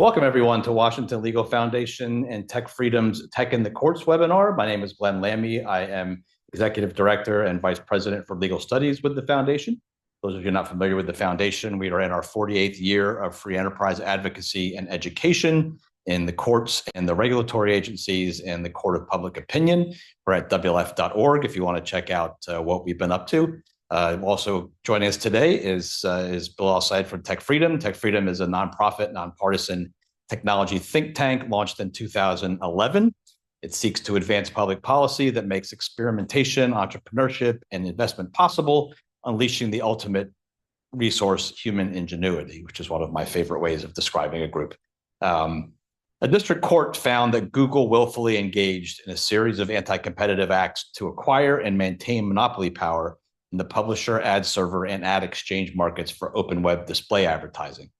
Welcome, everyone, to Washington Legal Foundation and TechFreedom's Tech in the Courts webinar. My name is Lammi. I am Executive Director and Vice President for Legal Studies with the Foundation. Those of you not familiar with the Foundation, we are in our 48th year of free enterprise advocacy and education in the courts and the regulatory agencies and the Court of Public Opinion. We're at WLF.org if you want to check out what we've been up to. Also joining us today is Bilal from TechFreedom. TechFreedom is a nonprofit, nonpartisan technology think tank launched in 2011. It seeks to advance public policy that makes experimentation, entrepreneurship, and investment possible, unleashing the ultimate resource, human ingenuity, which is one of my favorite ways of describing a group. A district court found that Google willfully engaged in a series of anti-competitive acts to acquire and maintain monopoly power in the publisher, ad server, and ad exchange markets for open web display advertising.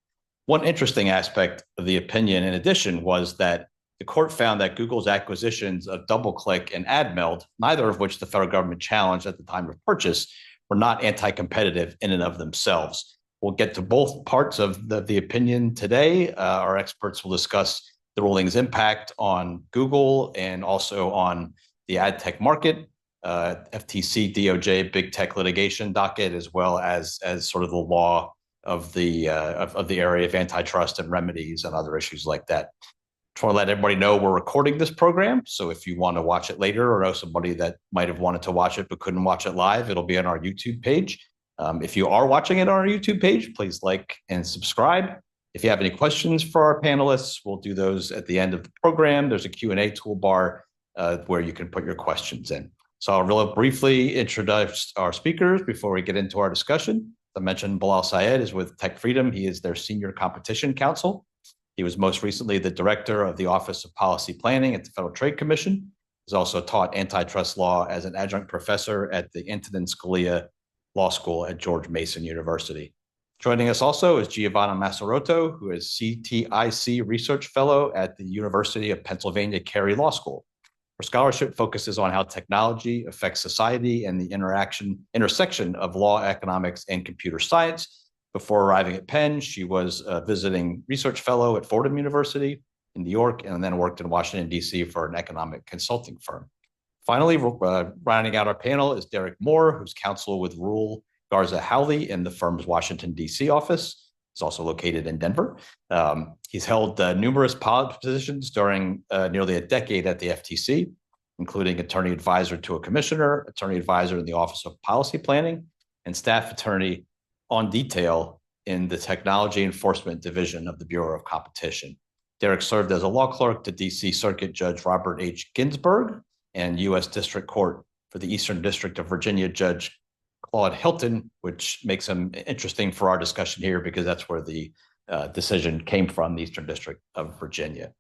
One interesting aspect of the opinion, in addition, was that the court found that Google's acquisitions of DoubleClick and AdMeld, neither of which the federal government challenged at the time of purchase, were not anti-competitive in and of themselves. We'll get to both parts of the opinion today. Our experts will discuss the ruling's impact on Google and also on the ad tech market, FTC, DOJ, big tech litigation docket, as well as sort of the law of the area of antitrust and remedies and other issues like that. Just want to let everybody know we're recording this program, so if you want to watch it later or know somebody that might have wanted to watch it but couldn't watch it live, it'll be on our YouTube page. If you are watching it on our YouTube page, please like and subscribe. If you have any questions for our panelists, we'll do those at the end of the program. There's a Q&A toolbar where you can put your questions in. So I'll really briefly introduce our speakers before we get into our discussion. As I mentioned, Bilal is with TechFreedom. He is their Senior Competition Counsel. He was most recently the Director of the Office of Policy Planning at the Federal Trade Commission. He's also taught antitrust law as an adjunct professor at the Antonin Scalia Law School at George Mason University. Joining us also is Giovanna Massarotto, who is CTIC Research Fellow at the University of Pennsylvania Carey Law School. Her scholarship focuses on how technology affects society and the intersection of law, economics, and computer science. Before arriving at Penn, she was a visiting research fellow at Fordham University in New York, and then worked in Washington, D.C. for an economic consulting firm. Finally, rounding out our panel is Derek Moore, who's counsel with Rule Garza Howley in the firm's Washington, D.C. office. He's also located in Denver. He's held numerous positions during nearly a decade at the FTC, including attorney advisor to a commissioner, attorney advisor in the Office of Policy Planning, and staff attorney on detail in the Technology Enforcement Division of the Bureau of Competition. Derek served as a law clerk to D.C. Circuit Judge Robert H. Ginsburg and U.S. District Court for the Eastern District of Virginia Judge Claude Hilton, which makes him interesting for our discussion here because that's where the decision came from, the Eastern District of Virginia.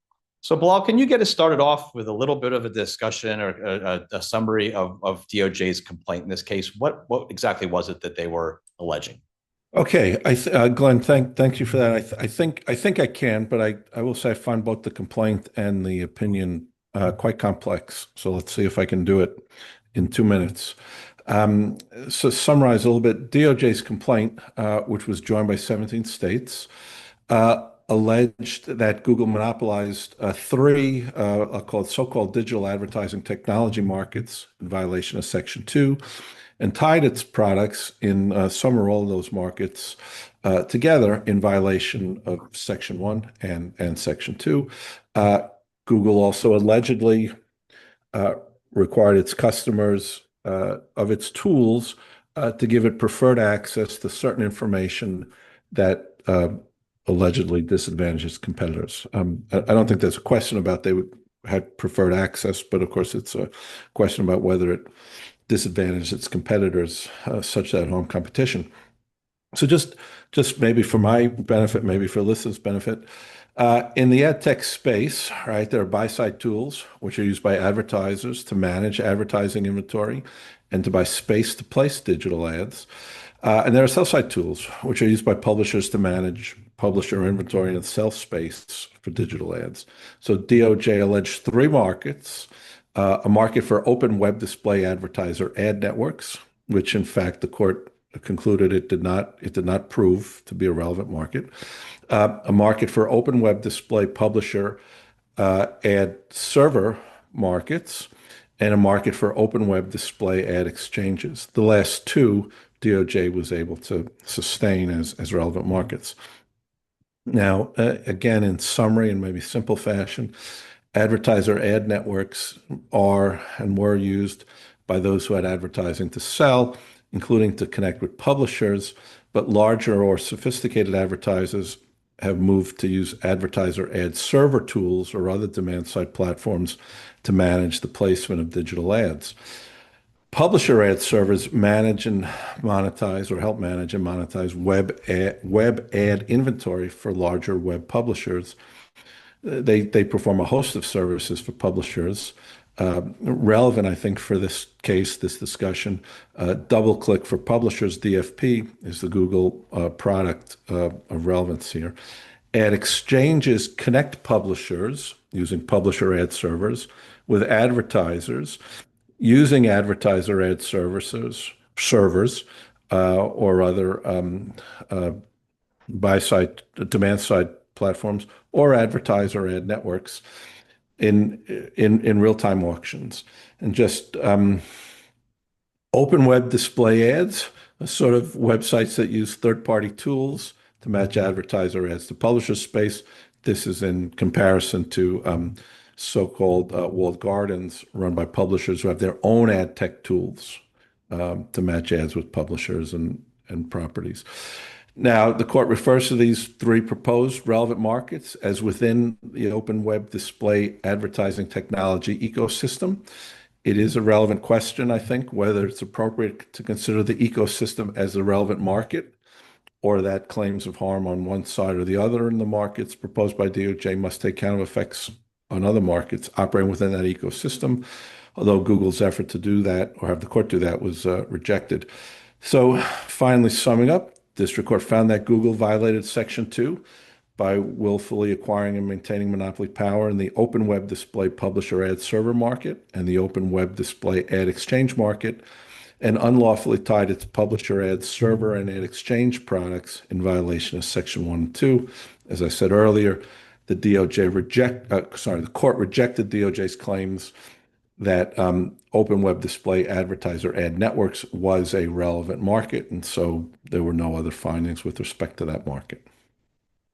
So Bilal, can you get us started off with a little bit of a discussion or a summary of DOJ's complaint in this case? What exactly was it that they were alleging? Okay, Glenn, thank you for that. I think I can, but I will say I find both the complaint and the opinion quite complex. So let's see if I can do it in 2 minutes. So summarize a little bit, DOJ's complaint, which was joined by 17 states, alleged that Google monopolized three so-called digital advertising technology markets in violation of Section 2 and tied its products in some or all of those markets together in violation of Section 1 and Section 2. Google also allegedly required its customers of its tools to give it preferred access to certain information that allegedly disadvantages competitors. I don't think there's a question about they had preferred access, but of course it's a question about whether it disadvantaged its competitors such that harm competition. So just maybe for my benefit, maybe for listeners' benefit, in the ad tech space, right, there are buy-side tools which are used by advertisers to manage advertising inventory and to buy space to place digital ads. And there are sell-side tools which are used by publishers to manage publisher inventory and sell space for digital ads. So DOJ alleged three markets: a market for open web display advertiser ad networks, which in fact the court concluded it did not prove to be a relevant market. A market for open web display publisher ad server markets, and a market for open web display ad exchanges. The last two, DOJ was able to sustain as relevant markets. Now, again, in summary and maybe simple fashion, advertiser ad networks are and were used by those who had advertising to sell, including to connect with publishers, but larger or sophisticated advertisers have moved to use advertiser ad server tools or other demand-side platforms to manage the placement of digital ads. Publisher ad servers manage and monetize or help manage and monetize web ad inventory for larger web publishers. They perform a host of services for publishers. Relevant, I think, for this case, this discussion, DoubleClick for Publishers, DFP, is the Google product of relevance here. Ad exchanges connect publishers using publisher ad servers with advertisers using advertiser ad servers or other buy-side, demand-side platforms or advertiser ad networks in real-time auctions. And just open web display ads, sort of websites that use third-party tools to match advertiser ads to publisher space. This is in comparison to so-called walled gardens run by publishers who have their own ad tech tools to match ads with publishers and properties. Now, the court refers to these three proposed relevant markets as within the open web display advertising technology ecosystem. It is a relevant question, I think, whether it's appropriate to consider the ecosystem as a relevant market or that claims of harm on one side or the other in the markets proposed by DOJ must take account of effects on other markets operating within that ecosystem, although Google's effort to do that or have the court do that was rejected. So finally, summing up, District Court found that Google violated Section 2 by willfully acquiring and maintaining monopoly power in the open web display publisher ad server market and the open web display ad exchange market, and unlawfully tied its publisher ad server and ad exchange products in violation of Section 1 and 2. As I said earlier, the court rejected DOJ's claims that open web display advertiser ad networks was a relevant market, and so there were no other findings with respect to that market.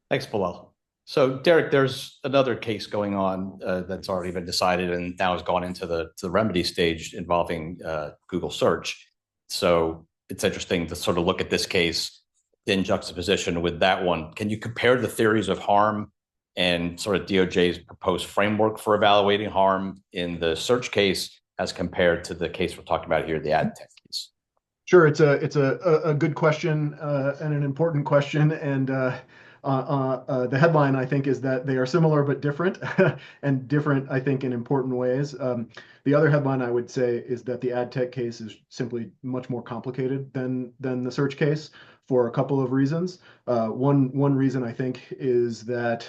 Thanks, Bilal. So, Derek, there's another case going on that's already been decided and now has gone into the remedy stage involving Google search. So it's interesting to sort of look at this case in juxtaposition with that one. Can you compare the theories of harm and sort of DOJ's proposed framework for evaluating harm in the search case as compared to the case we're talking about here, the ad tech case? Sure, it's a good question and an important question, and the headline, I think, is that they are similar but different, and different, I think, in important ways. The other headline I would say is that the ad tech case is simply much more complicated than the search case for a couple of reasons. One reason, I think, is that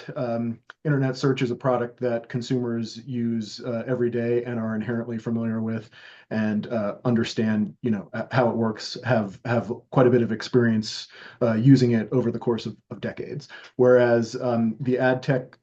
internet search is a product that consumers use every day and are inherently familiar with and understand, how it works, have quite a bit of experience using it over the course of decades. Whereas the ad tech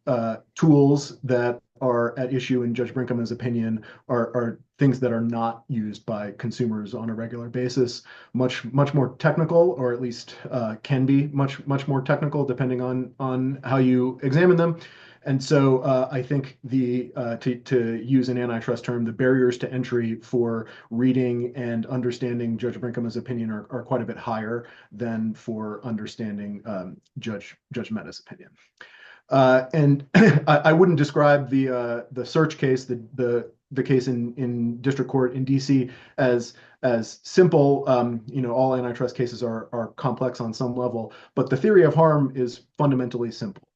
tools that are at issue in Judge Brinkham's opinion are things that are not used by consumers on a regular basis, much more technical, or at least can be much more technical depending on how you examine them. And so I think to use an antitrust term, the barriers to entry for reading and understanding Judge Brinkham's opinion are quite a bit higher than for understanding Judge Mehta's opinion. And I wouldn't describe the search case, the case in district court in DC as simple. All antitrust cases are complex on some level, but the theory of harm is fundamentally simple,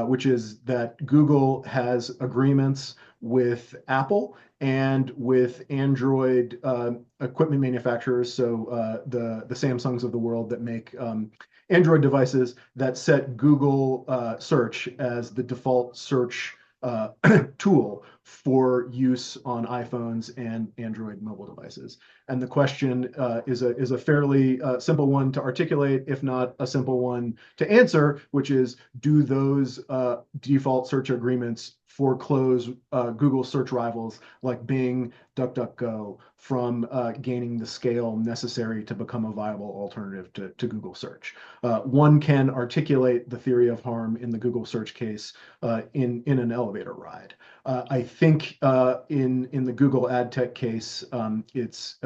which is that Google has agreements with Apple and with Android equipment manufacturers, so the Samsungs of the world that make Android devices, that set Google search as the default search tool for use on iPhones and Android mobile devices. And the question is a fairly simple one to articulate, if not a simple one to answer, which is, do those default search agreements foreclose Google search rivals like Bing, DuckDuckGo from gaining the scale necessary to become a viable alternative to Google search? One can articulate the theory of harm in the Google search case in an elevator ride. I think in the Google ad tech case, it's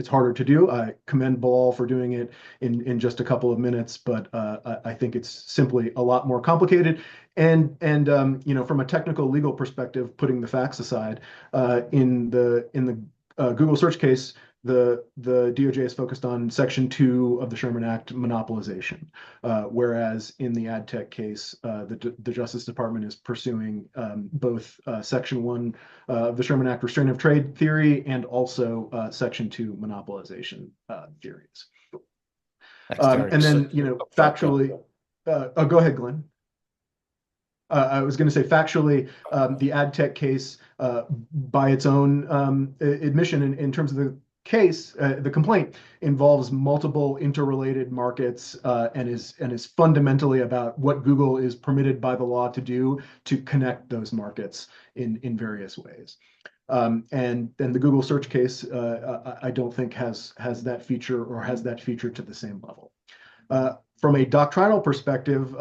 harder to do. I commend Bilal for doing it in just a couple of minutes, but I think it's simply a lot more complicated. And you know, from a technical legal perspective, putting the facts aside, in the Google search case, the DOJ is focused on Section 2 of the Sherman Act, monopolization, whereas in the ad tech case, the Justice Department is pursuing both Section 1 of the Sherman Act restraint of trade theory and also Section 2 monopolization theories. And then, you know, factually, oh, go ahead, Glenn. I was going to say factually, the ad tech case, by its own admission in terms of the case, the complaint involves multiple interrelated markets and is fundamentally about what Google is permitted by the law to do to connect those markets in various ways. And then the Google search case, I don't think has that feature or has that feature to the same level. From a doctrinal perspective,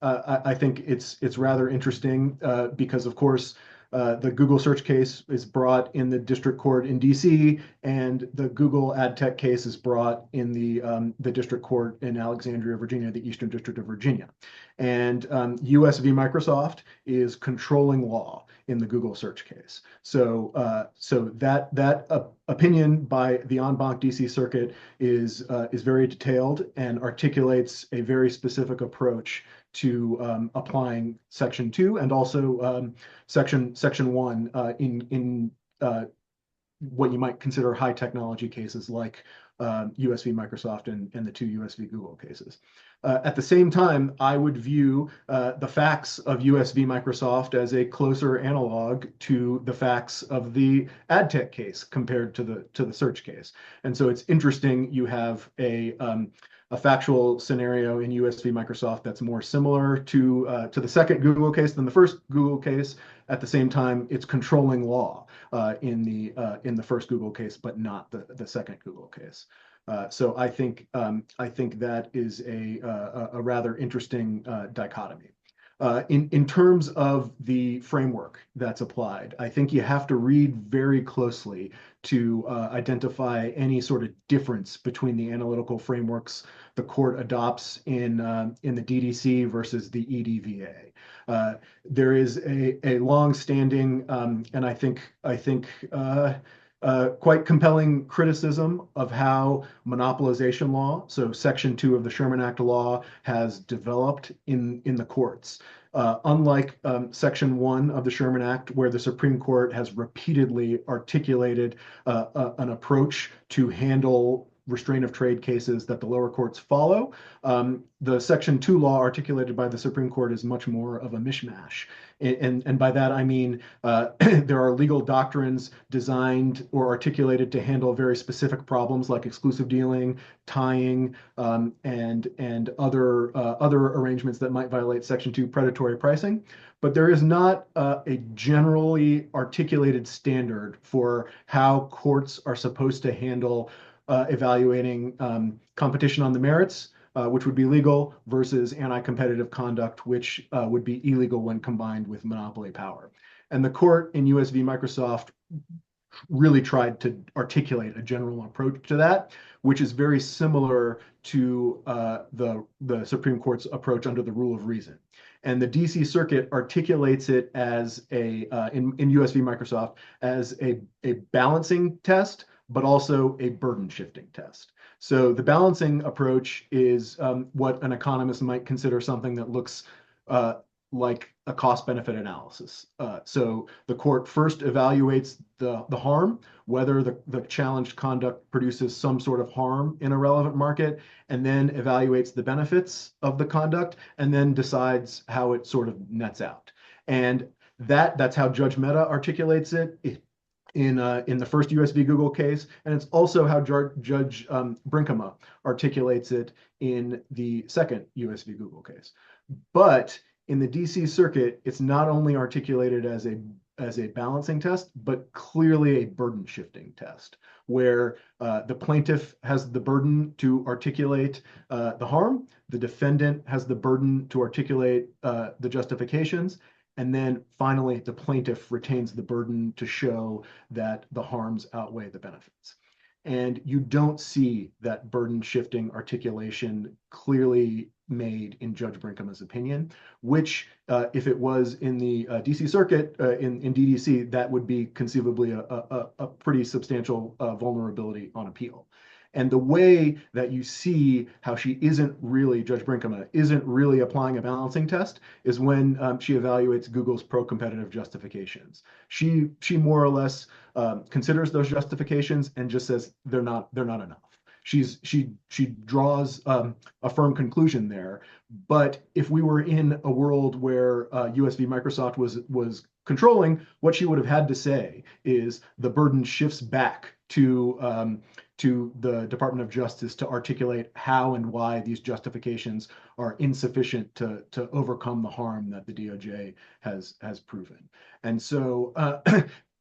I think it's rather interesting because, of course, the Google search case is brought in the district court in DC, and the Google ad tech case is brought in the district court in Alexandria, Virginia, the Eastern District of Virginia. And US v. Microsoft is controlling law in the Google search case. So that opinion by the en banc DC circuit is very detailed and articulates a very specific approach to applying Section 2 and also Section 1 in what you might consider high technology cases like US v. Microsoft and the two US v. Google cases. At the same time, I would view the facts of US v. Microsoft as a closer analog to the facts of the ad tech case compared to the search case. And so it's interesting you have a factual scenario in US v. Microsoft that's more similar to the second Google case than the first Google case. At the same time, it's controlling law in the first Google case, but not the second Google case. So I think that is a rather interesting dichotomy. In terms of the framework that's applied, I think you have to read very closely to identify any sort of difference between the analytical frameworks the court adopts in the DDC versus the EDVA. There is a long-standing and I think quite compelling criticism of how monopolization law, so Section 2 of the Sherman Act law, has developed in the courts. Unlike Section 1 of the Sherman Act, where the Supreme Court has repeatedly articulated an approach to handle restraint of trade cases that the lower courts follow, the Section 2 law articulated by the Supreme Court is much more of a mishmash. And by that, I mean there are legal doctrines designed or articulated to handle very specific problems like exclusive dealing, tying, and other arrangements that might violate Section 2 predatory pricing. But there is not a generally articulated standard for how courts are supposed to handle evaluating competition on the merits, which would be legal, versus anti-competitive conduct, which would be illegal when combined with monopoly power. And the court in US v. Microsoft really tried to articulate a general approach to that, which is very similar to the Supreme Court's approach under the rule of reason. And the DC Circuit articulates it as in US v. Microsoft as a balancing test, but also a burden shifting test. So the balancing approach is what an economist might consider something that looks like a cost benefit analysis. So the court first evaluates the harm, whether the challenged conduct produces some sort of harm in a relevant market, and then evaluates the benefits of the conduct, and then decides how it sort of nets out. And That's how Judge Mehta articulates it in the first US v. Google case, and it's also how Judge Brinkema articulates it in the second US v. Google case. But in the DC Circuit, it's not only articulated as a balancing test, but clearly a burden shifting test, where the plaintiff has the burden to articulate the harm, the defendant has the burden to articulate the justifications, and then finally the plaintiff retains the burden to show that the harms outweigh the benefits. And you don't see that burden shifting articulation clearly made in Judge Brinkema's opinion, which if it was in the DC Circuit, in DDC, that would be conceivably a pretty substantial vulnerability on appeal. And the way that you see how Judge Brinkema isn't really applying a balancing test is when she evaluates Google's pro-competitive justifications. She more or less considers those justifications and just says they're not enough. She draws a firm conclusion there. But if we were in a world where US v. Microsoft was controlling, what she would have had to say is the burden shifts back to the Department of Justice to articulate how and why these justifications are insufficient to overcome the harm that the DOJ has proven. And so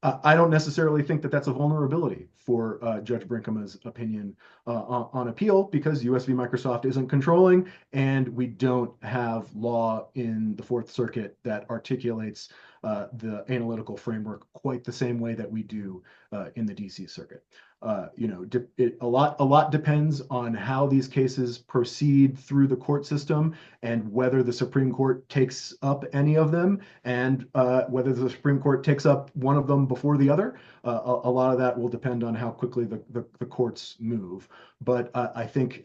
I don't necessarily think that that's a vulnerability for Judge Brinkema's opinion on appeal, because US v. Microsoft isn't controlling, and we don't have law in the Fourth Circuit that articulates the analytical framework quite the same way that we do in the DC Circuit. A lot depends on how these cases proceed through the court system and whether the Supreme Court takes up any of them, and whether the Supreme Court takes up one of them before the other. A lot of that will depend on how quickly the courts move. But I think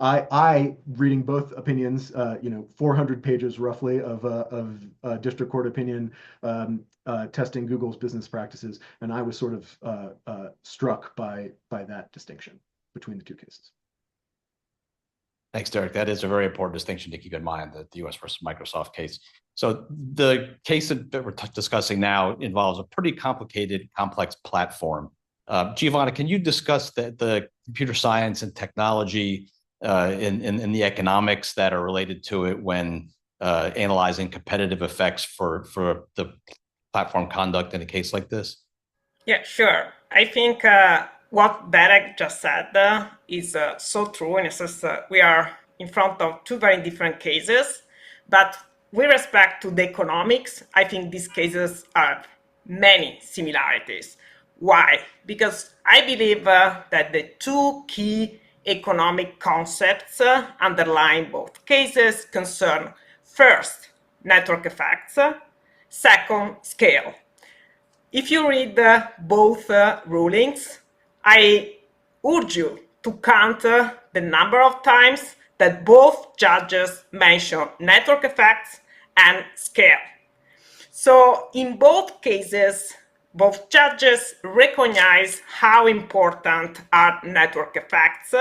I reading both opinions, 400 pages roughly of district court opinion testing Google's business practices, and I was sort of struck by that distinction between the two cases. Thanks, Derek. That is a very important distinction to keep in mind, the US versus Microsoft case. So the case that we're discussing now involves a pretty complicated, complex platform. Giovanna, can you discuss the computer science and technology in the economics that are related to it when analyzing competitive effects for the platform conduct in a case like this? Yeah, sure. I think what Derek just said is so true. In a sense, we are in front of two very different cases, but with respect to the economics, I think these cases have many similarities. Why? Because I believe that the two key economic concepts underlying both cases concern, first, network effects, second, scale. If you read both rulings, I urge you to count the number of times that both judges mention network effects and scale. So in both cases, both judges recognize how important are network effects,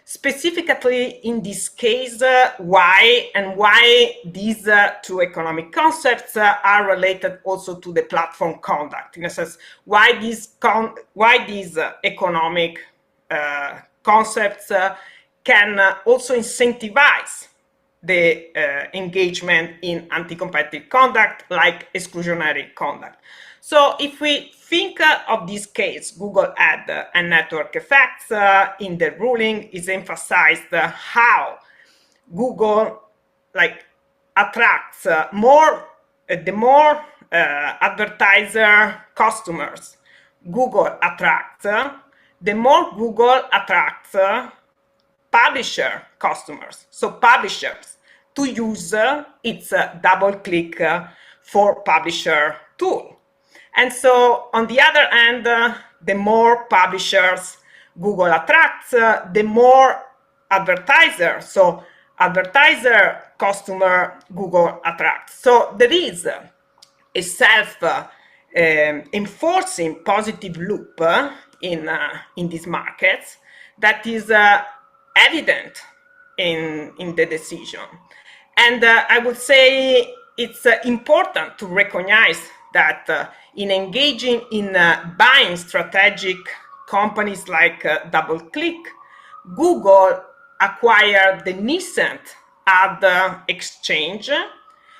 specifically in this case, why these two economic concepts are related also to the platform conduct. In a sense, why these economic concepts can also incentivize the engagement in anti-competitive conduct, like exclusionary conduct. So if we think of this case, Google had a network effects in the ruling is emphasized how Google attracts the more advertiser customers Google attracts, the more Google attracts publisher customers. So publishers to use its double-click for publisher tool. And so on the other hand, the more publishers Google attracts, the more advertisers, so advertiser customer Google attracts. So there is a self-enforcing positive loop in these markets that is evident in the decision. And I would say it's important to recognize that in engaging in buying strategic companies like DoubleClick, Google acquired the nascent ad exchange,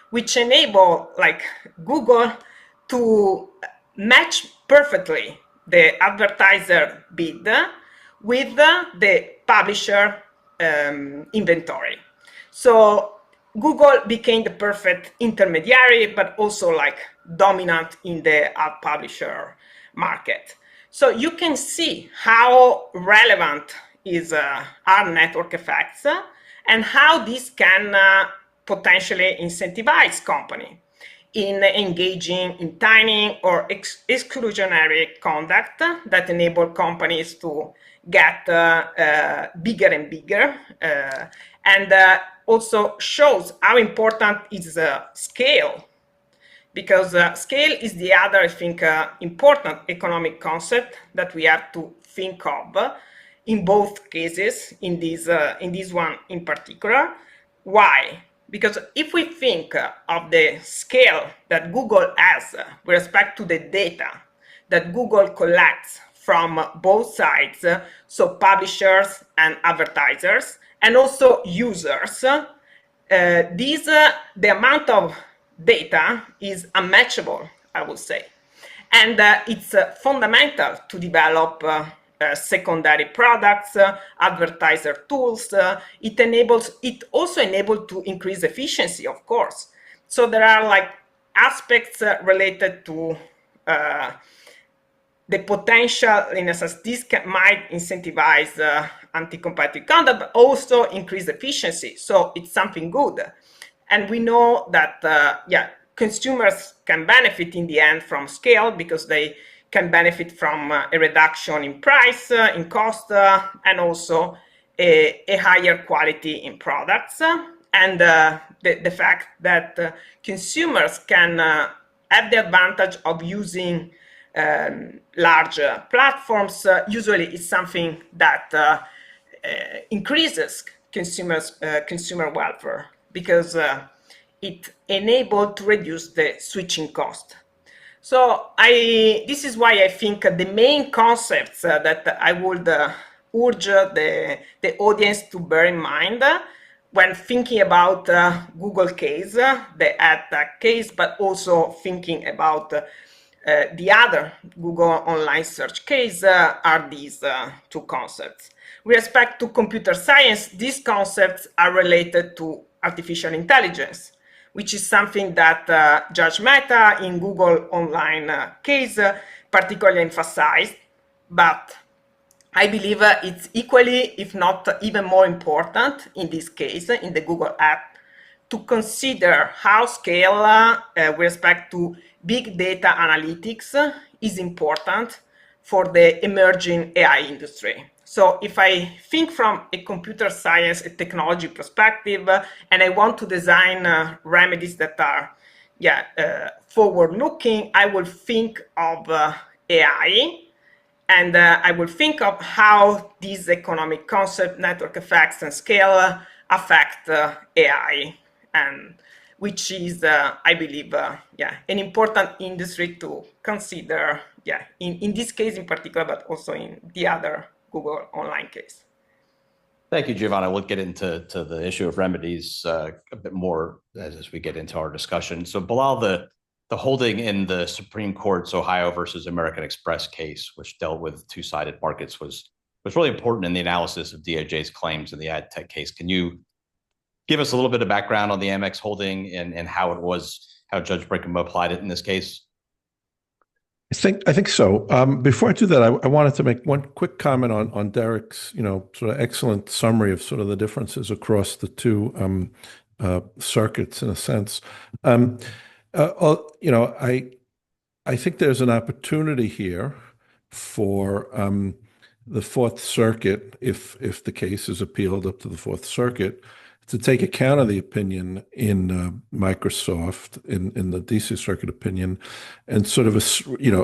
which enable like Google to match perfectly the advertiser bid with the publisher inventory. So Google became the perfect intermediary, but also like dominant in the ad publisher market. So you can see how relevant is our network effects and how this can potentially incentivize company in engaging in tiny or exclusionary conduct that enable companies to get bigger and bigger, and also shows how important is scale, because scale is the other, I think, important economic concept that we have to think of in both cases, in this one in particular. Why? Because if we think of the scale that Google has with respect to the data that Google collects from both sides, so publishers and advertisers, and also users, the amount of data is unmatchable, I would say. And it's fundamental to develop secondary products, advertiser tools. It also enables to increase efficiency, of course. So there are like aspects related to the potential, in a sense, this might incentivize anti-competitive conduct, but also increase efficiency. So it's something good. And we know that, consumers can benefit in the end from scale because they can benefit from a reduction in price, in cost, and also a higher quality in products. And the fact that consumers can have the advantage of using large platforms usually is something that increases consumer welfare, because it enables to reduce the switching cost. So this is why I think the main concepts that I would urge the audience to bear in mind when thinking about Google case, the ad tech case, but also thinking about the other Google online search case are these two concepts. With respect to computer science, these concepts are related to artificial intelligence, which is something that Judge Mehta in Google online case particularly emphasized. But I believe it's equally, if not even more important in this case, in the Google app, to consider how scale with respect to big data analytics is important for the emerging AI industry. So if I think from a computer science, a technology perspective, and I want to design remedies that are forward-looking, I will think of AI, and I will think of how these economic concepts, network effects, and scale affect AI, and which is, I believe, an important industry to consider, in this case in particular, but also in the other Google online case. Thank you, Giovanna. We'll get into the issue of remedies a bit more as we get into our discussion. So Bilal, the holding in the Supreme Court's Ohio versus American Express case, which dealt with two-sided markets, was really important in the analysis of DOJ's claims in the ad tech case. Can you give us a little bit of background on the Amex holding and how Judge Brigham applied it in this case? I think so. Before I do that, I wanted to make one quick comment on Derek's, sort of excellent summary of sort of the differences across the two circuits in a sense. I think there's an opportunity here for the Fourth Circuit, if the case is appealed up to the Fourth Circuit, to take account of the opinion in Microsoft, in the DC Circuit opinion, and sort of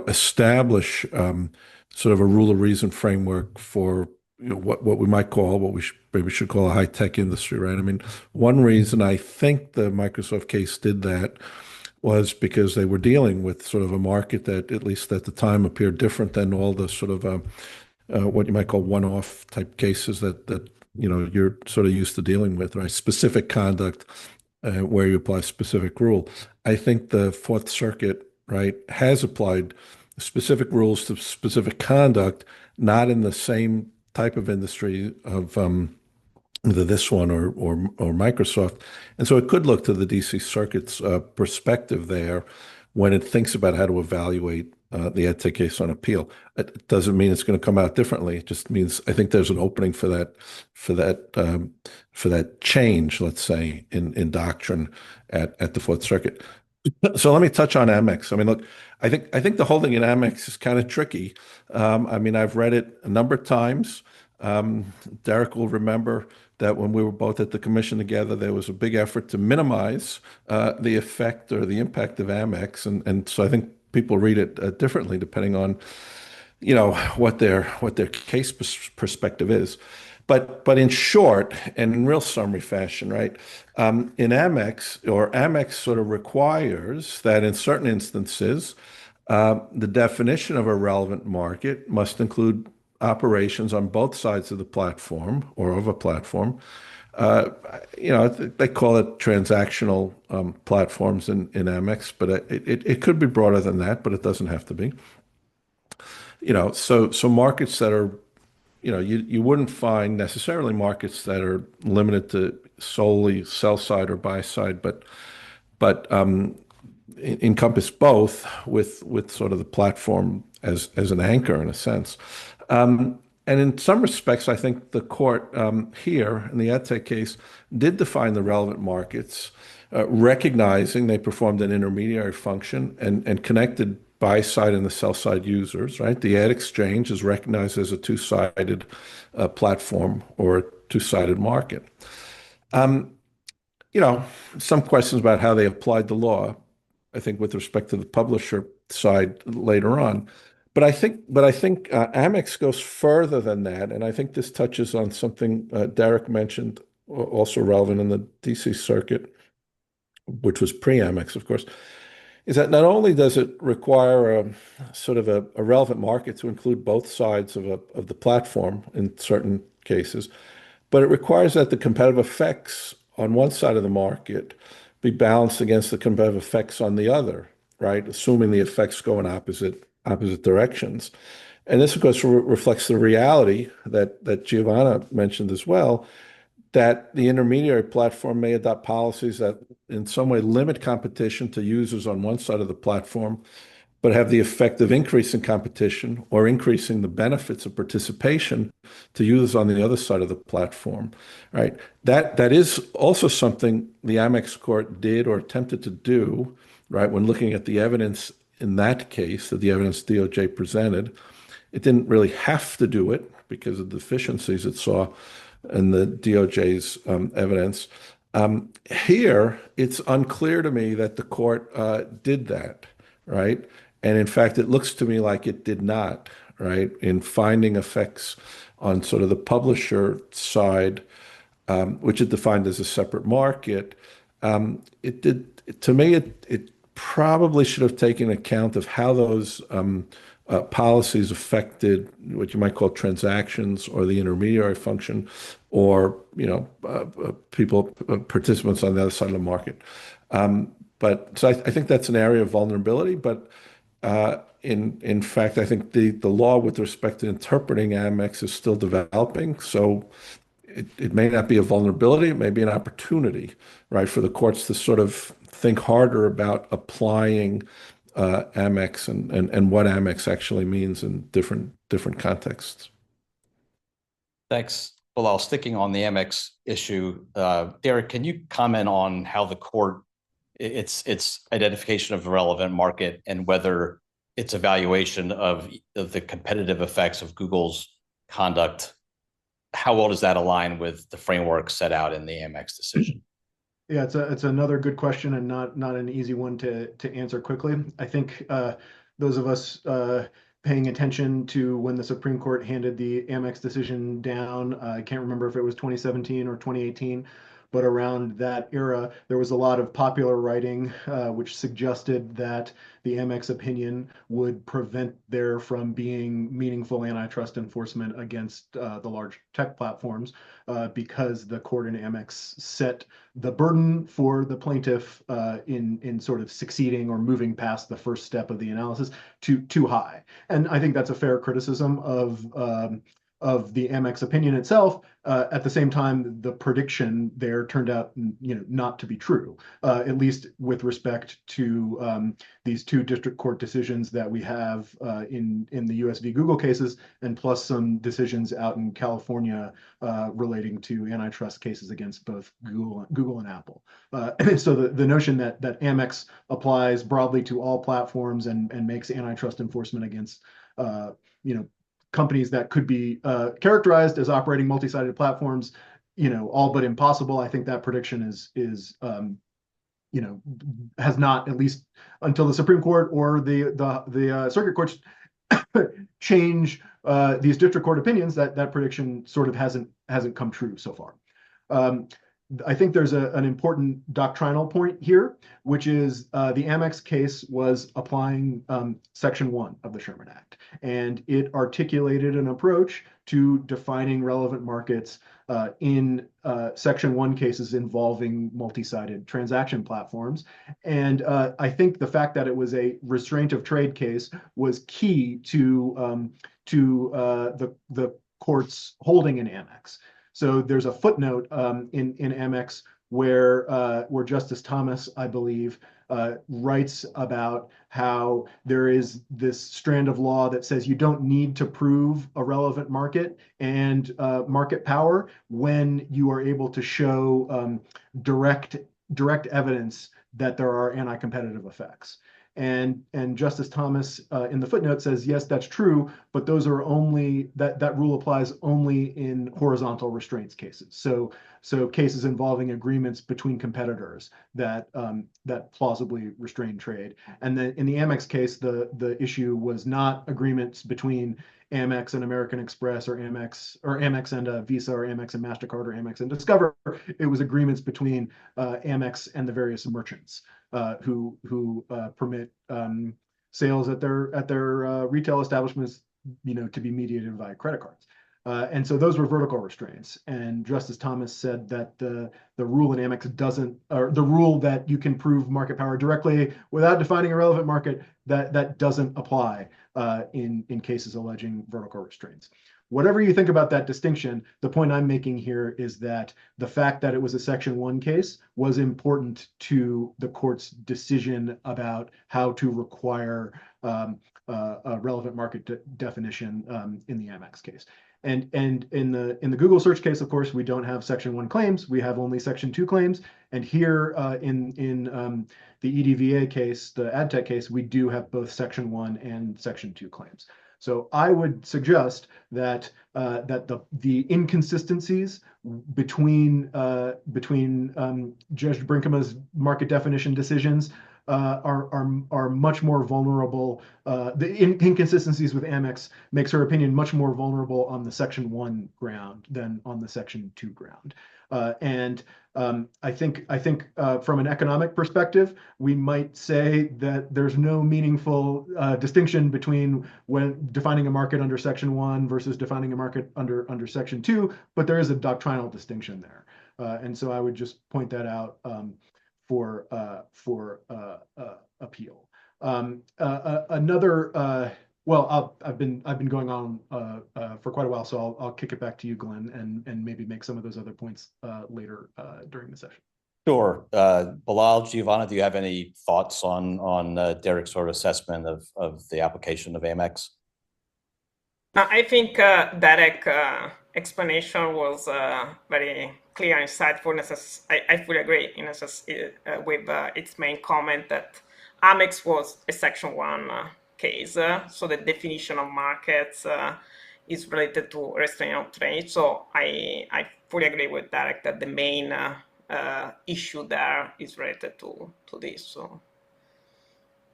establish sort of a rule of reason framework for what we might call, what we maybe should call a high-tech industry, right? I mean, one reason I think the Microsoft case did that was because they were dealing with sort of a market that, at least at the time, appeared different than all the sort of what you might call one-off type cases that you're sort of used to dealing with, right? Specific conduct where you apply specific rule. I think the Fourth Circuit, right, has applied specific rules to specific conduct, not in the same type of industry of either this one or Microsoft. And so it could look to the DC Circuit's perspective there when it thinks about how to evaluate the EdTech case on appeal. It doesn't mean it's going to come out differently. It just means I think there's an opening for that change, let's say, in doctrine at the Fourth Circuit. So let me touch on Amex. I mean, look, I think the holding in Amex is kind of tricky. I mean, I've read it a number of times. Derek will remember that when we were both at the commission together, there was a big effort to minimize the effect or the impact of Amex, and so I think people read it differently depending on what their case perspective is. But in short and in real summary fashion, right? In Amex sort of requires that in certain instances, the definition of a relevant market must include operations on both sides of the platform or of a platform. They call it transactional platforms in Amex, but it could be broader than that, but it doesn't have to be. So markets that are, you wouldn't find necessarily markets that are limited to solely sell side or buy side, but encompass both with sort of the platform as an anchor in a sense. And in some respects, I think the court here in the EdTech case did define the relevant markets, recognizing they performed an intermediary function and connected buy side and the sell side users, right? The ad exchange is recognized as a two-sided platform or a two-sided market. Some questions about how they applied the law, I think, with respect to the publisher side later on. But I think Amex goes further than that, and I think this touches on something Derek mentioned, also relevant in the DC Circuit, which was pre-Amex, of course, is that not only does it require a sort of a relevant market to include both sides of the platform in certain cases, but it requires that the competitive effects on one side of the market be balanced against the competitive effects on the other, right? Assuming the effects go in opposite directions. And this, of course, reflects the reality that Giovanna mentioned as well, that the intermediary platform may adopt policies that in some way limit competition to users on one side of the platform, but have the effect of increasing competition or increasing the benefits of participation to users on the other side of the platform, right? That is also something the Amex court did or attempted to do, right? When looking at the evidence in that case, the evidence DOJ presented, it didn't really have to do it because of the deficiencies it saw in the DOJ's evidence. Here, it's unclear to me that the court did that, right? And in fact, it looks to me like it did not, right? In finding effects on sort of the publisher side, which it defined as a separate market, it did, to me, it probably should have taken account of how those policies affected what you might call transactions or the intermediary function, or participants on the other side of the market. But so I think that's an area of vulnerability. But in fact, I think the law with respect to interpreting Amex is still developing. So it may not be a vulnerability; it may be an opportunity, right, for the courts to sort of think harder about applying Amex and what Amex actually means in different contexts. Thanks, Bilal. Sticking on the Amex issue, Derek, can you comment on how the court, its identification of the relevant market and whether its evaluation of the competitive effects of Google's conduct, how well does that align with the framework set out in the Amex decision? Yeah, it's another good question and not an easy one to answer quickly. I think those of us paying attention to when the Supreme Court handed the Amex decision down. I can't remember if it was 2017 or 2018, but around that era, there was a lot of popular writing which suggested that the Amex opinion would prevent there from being meaningful antitrust enforcement against the large tech platforms because the court in Amex set the burden for the plaintiff in sort of succeeding or moving past the first step of the analysis too high. And I think that's a fair criticism of the Amex opinion itself. At the same time, the prediction there turned out, not to be true, at least with respect to these two district court decisions that we have in the US v. Google cases, and plus some decisions out in California relating to antitrust cases against both Google and Apple. So the notion that Amex applies broadly to all platforms and makes antitrust enforcement against companies that could be characterized as operating multi-sided platforms, all but impossible. I think that prediction has not, at least until the Supreme Court or the circuit courts change these district court opinions, that prediction sort of hasn't come true so far. I think there's an important doctrinal point here, which is the Amex case was applying Section 1 of the Sherman Act, and it articulated an approach to defining relevant markets in Section 1 cases involving multi-sided transaction platforms. And I think the fact that it was a restraint of trade case was key to the court's holding in Amex. So there's a footnote in Amex where Justice Thomas, I believe, writes about how there is this strand of law that says you don't need to prove a relevant market and market power when you are able to show direct evidence that there are anti-competitive effects. And Justice Thomas in the footnote says, yes, that's true, but those are only, that rule applies only in horizontal restraints cases. So cases involving agreements between competitors that plausibly restrain trade. And then in the Amex case, the issue was not agreements between Amex and American Express, or Amex and Visa, or Amex and MasterCard, or Amex and Discover. It was agreements between Amex and the various merchants who permit sales at their retail establishments, to be mediated via credit cards. And so those were vertical restraints. And Justice Thomas said that the rule in Amex doesn't, or the rule that you can prove market power directly without defining a relevant market, that doesn't apply in cases alleging vertical restraints. Whatever you think about that distinction, the point I'm making here is that the fact that it was a Section 1 case was important to the court's decision about how to require a relevant market definition in the Amex case. And in the Google search case, of course, we don't have Section 1 claims. We have only Section 2 claims. And here in the EDVA case, the ad tech case, we do have both Section 1 and Section 2 claims. So I would suggest that the inconsistencies between Judge Brinkema's market definition decisions are much more vulnerable. The inconsistencies with Amex makes her opinion much more vulnerable on the Section 1 ground than on the Section 2 ground. I think from an economic perspective, we might say that there's no meaningful distinction between when defining a market under Section 1 versus defining a market under Section 2, but there is a doctrinal distinction there. And so I would just point that out for appeal. I've been going on for quite a while, so I'll kick it back to you, Glenn, and maybe make some of those other points later during the session. Sure. Bilal, Giovanna, do you have any thoughts on Derek's sort of assessment of the application of Amex? I think Derek's explanation was very clear and insightful. I fully agree with its main comment that Amex was a Section 1 case, so the definition of markets is related to restraint of trade. So I fully agree with Derek that the main issue there is related to this. So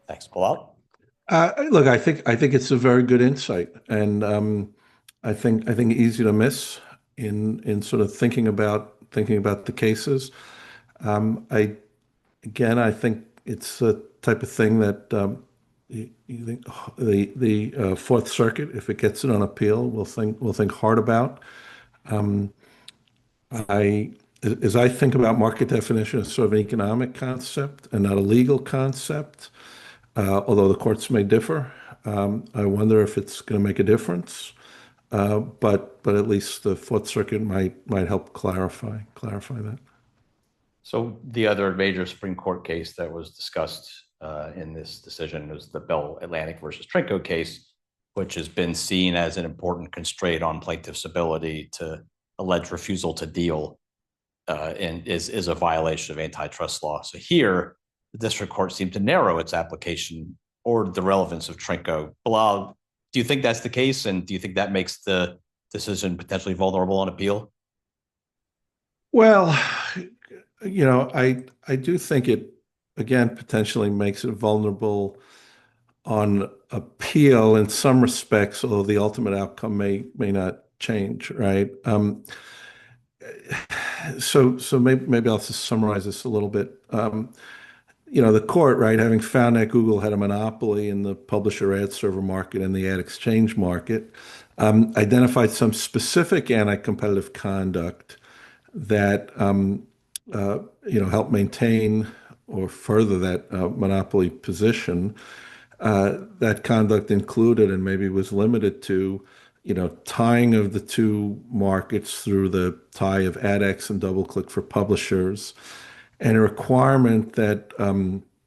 thanks, Bilal. Look, I think it's a very good insight, and I think easy to miss in sort of thinking about the cases. I again, I think it's the type of thing that you think the Fourth Circuit, if it gets it on appeal, will think hard about. Um, I as I think about market definition as sort of an economic concept and not a legal concept, although the courts may differ. I wonder if it's going to make a difference. But at least the Fourth Circuit might help clarify that. So the other major Supreme Court case that was discussed in this decision was the Bell Atlantic versus Trinco case, which has been seen as an important constraint on plaintiffs' ability to allege refusal to deal and is a violation of antitrust law. So here, the district court seemed to narrow its application or the relevance of Trinco. Bilal, do you think that's the case? And do you think that makes the decision potentially vulnerable on appeal? Well, I do think it again potentially makes it vulnerable on appeal in some respects, although the ultimate outcome may not change, right? So maybe I'll just summarize this a little bit. The court, right, having found that Google had a monopoly in the publisher ad server market and the ad exchange market, identified some specific anti-competitive conduct that help maintain or further that monopoly position. That conduct included and maybe was limited to, tying of the two markets through the tie of AdX and DoubleClick for publishers, and a requirement that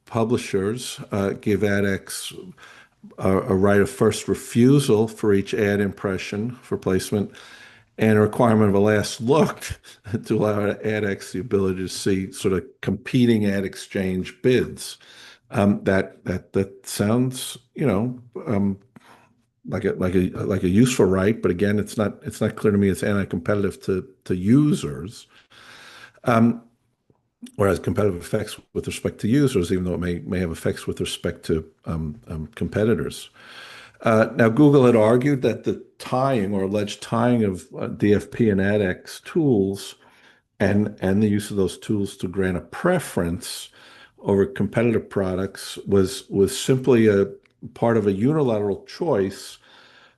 publishers give AdX a right of first refusal for each ad impression for placement, and a requirement of a last look to allow AdX the ability to see sort of competing ad exchange bids. That sounds, like a useful right, but again, it's not clear to me it's anti-competitive to users. Whereas competitive effects with respect to users, even though it may have effects with respect to competitors. Now, Google had argued that the tying or alleged tying of DFP and AdX tools and the use of those tools to grant a preference over competitive products was simply a part of a unilateral choice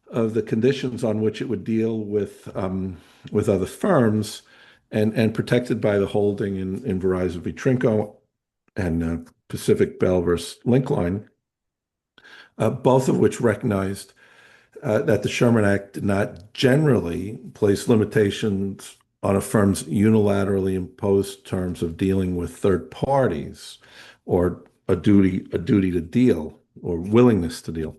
of the conditions on which it would deal with other firms, and protected by the holding in Verizon v. Trinco and Pacific Bell versus Linkline, both of which recognized that the Sherman Act did not generally place limitations on a firm's unilaterally imposed terms of dealing with third parties or a duty to deal or willingness to deal.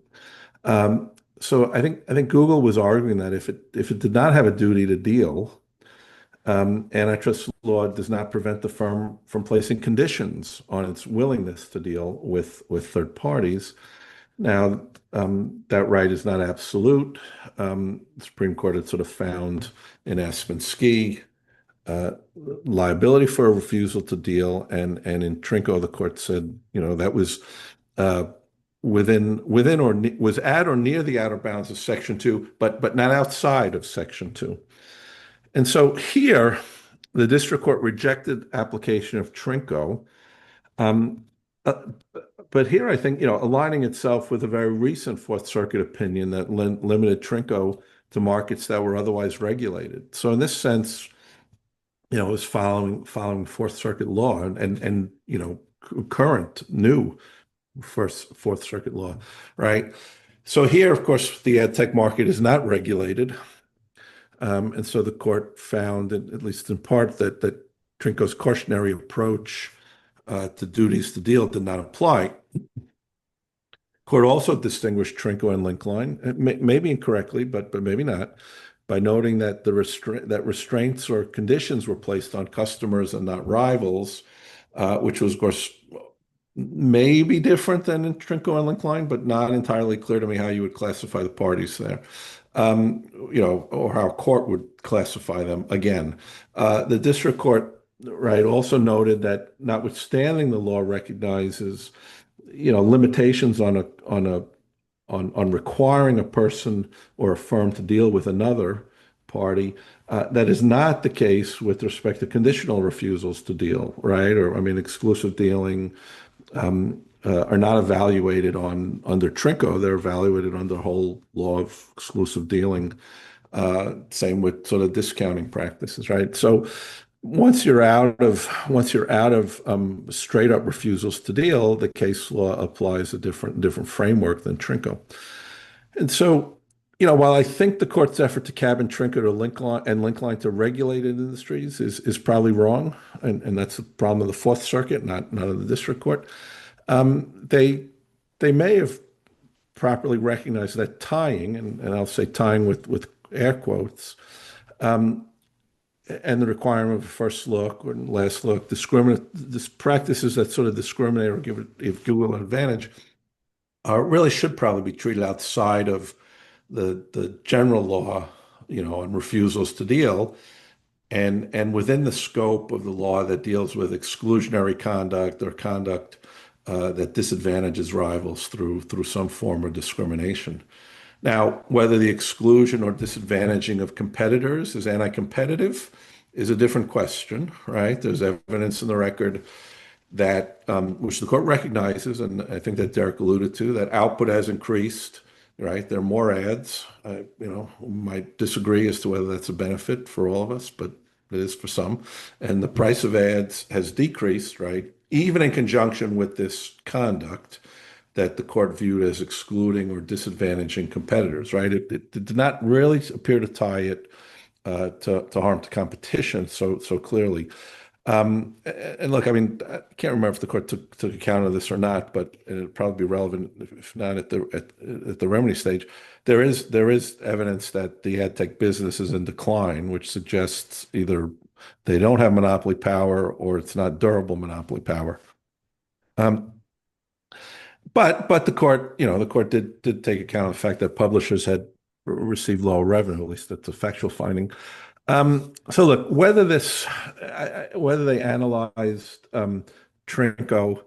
So I think Google was arguing that if it did not have a duty to deal, antitrust law does not prevent the firm from placing conditions on its willingness to deal with third parties. Now, that right is not absolute. The Supreme Court had sort of found in Aspen Ski liability for a refusal to deal, and in Trinco, the court said, that was within or was at or near the outer bounds of Section 2, but not outside of Section 2. And so here, the district court rejected application of Trinco. But here, I think, aligning itself with a very recent Fourth Circuit opinion that limited Trinco to markets that were otherwise regulated. So in this sense, it was following Fourth Circuit law and current new Fourth Circuit law, right? So here, of course, the ad tech market is not regulated. And so the court found, at least in part, that Trinco's cautionary approach to duties to deal did not apply. Court also distinguished Trinco and Linkline, maybe incorrectly, but maybe not, by noting that that restraints or conditions were placed on customers and not rivals, which was, of course, maybe different than in Trinco and Linkline, but not entirely clear to me how you would classify the parties there. Or how a court would classify them again. The district court, right, also noted that notwithstanding the law recognizes limitations on requiring a person or a firm to deal with another party. That is not the case with respect to conditional refusals to deal, right? Or, I mean, exclusive dealing are not evaluated under Trinco. They're evaluated under the whole law of exclusive dealing. Same with sort of discounting practices, right? So once you're out of straight up refusals to deal, the case law applies a different framework than Trinco. And so, while I think the court's effort to cabin Trinco to link line to regulated industries is probably wrong, and that's the problem of the Fourth Circuit, not of the district court. They may have properly recognized that tying, and I'll say tying with air quotes, and the requirement of a first look or last look, practices that sort of discriminate or give Google an advantage, really should probably be treated outside of the general law, on refusals to deal, and within the scope of the law that deals with exclusionary conduct or conduct that disadvantages rivals through some form of discrimination. Now, whether the exclusion or disadvantaging of competitors is anti-competitive is a different question, right? There's evidence in the record that, which the court recognizes, and I think that Derek alluded to, that output has increased, right? There are more ads. We might disagree as to whether that's a benefit for all of us, but it is for some. And the price of ads has decreased, right? Even in conjunction with this conduct that the court viewed as excluding or disadvantaging competitors, right? It did not really appear to tie it to harm to competition so clearly. And look, I mean, I can't remember if the court took account of this or not, but it'd probably be relevant if not at the remedy stage. There is evidence that the ad tech business is in decline, which suggests either they don't have monopoly power or it's not durable monopoly power. But the court did take account of the fact that publishers had received lower revenue, at least that's a factual finding. So look, whether they analyzed Trinco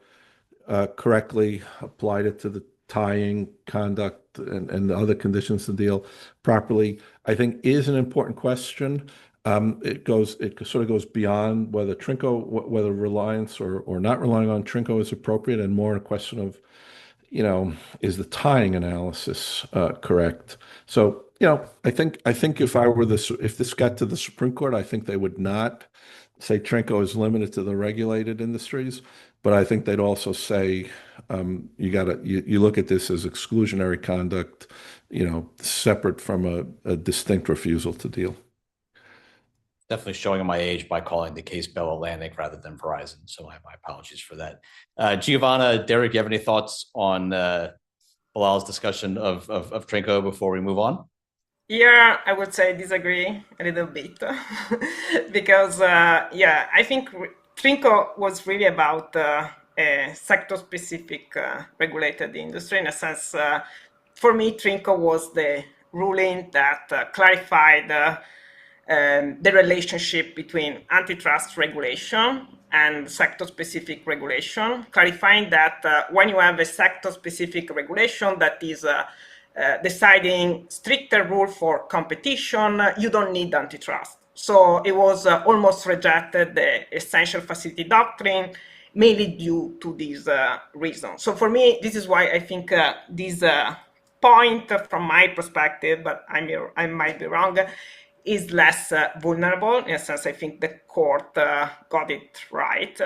correctly, applied it to the tying conduct and the other conditions to deal properly, I think is an important question. It sort of goes beyond whether reliance or not relying on Trinco is appropriate, and more a question of, is the tying analysis correct? So, I think if this got to the Supreme Court, I think they would not say Trinco is limited to the regulated industries, but I think they'd also say you look at this as exclusionary conduct, separate from a distinct refusal to deal. Definitely showing my age by calling the case Bell Atlantic rather than Verizon. So my apologies for that. Giovanna, Derek, you have any thoughts on Bilal's discussion of Trinco before we move on? Yeah, I would say disagree a little bit because, I think Trinco was really about a sector-specific regulated industry. In a sense, for me, Trinco was the ruling that clarified the relationship between antitrust regulation and sector-specific regulation, clarifying that when you have a sector-specific regulation that is deciding stricter rule for competition, you don't need antitrust. So it was almost rejected the essential facility doctrine, mainly due to this reason. So for me, this is why I think this point, from my perspective, but I might be wrong, is less vulnerable. In a sense, I think the court got it right